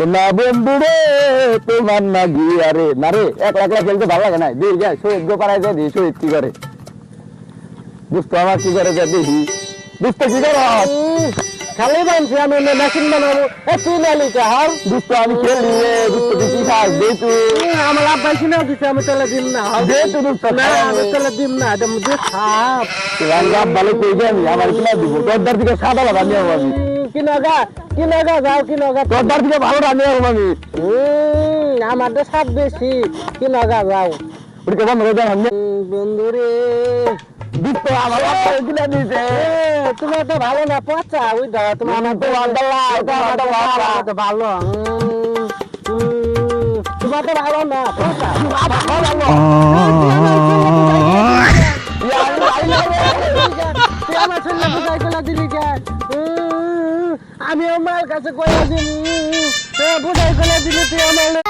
না বন্ধু রে তোমার না গিয়া রে না রে একলা একলা খেলতে ভালো লাগে না দিয়ে যায় শহীদ গোপাড়ায় যায় দিয়ে শহীদ কি করে বুঝতো আমার কি করে যা দেখি বুঝতে কি করো খালি বানছি আমি মেশিন বানাবো তুই নালি হাল বুঝতো আমি খেলি বুঝতো তুই কি খাস দে তুই আমার আব্বাই কিনা দিচ্ছে আমি চলে দিম না দে তুই বুঝতো না আমি চলে দিম না এটা মুঝে খাপ রাঙ্গাব ভালো কই যাবি আমার কিনা দিব তোর দার দিকে সাদা বানিয়ে আমি কিনগা যাও কিনগা তোর দার দিকে ভালো রানিয়ে আমি আমার তো স্বাদ বেশি কিনগা যাও ওদিকে বন্ধ করে দেন বন্ধু রে দিতো আমার আব্বাই কিনা দিছে তুমি তো ভালো না পচা ওই দা তুমি আমার তো ভালো তুমি তো ভালো না পচা আমি আমার কাছে কয়ে দিন বুঝাই করে দিলে তুই আমার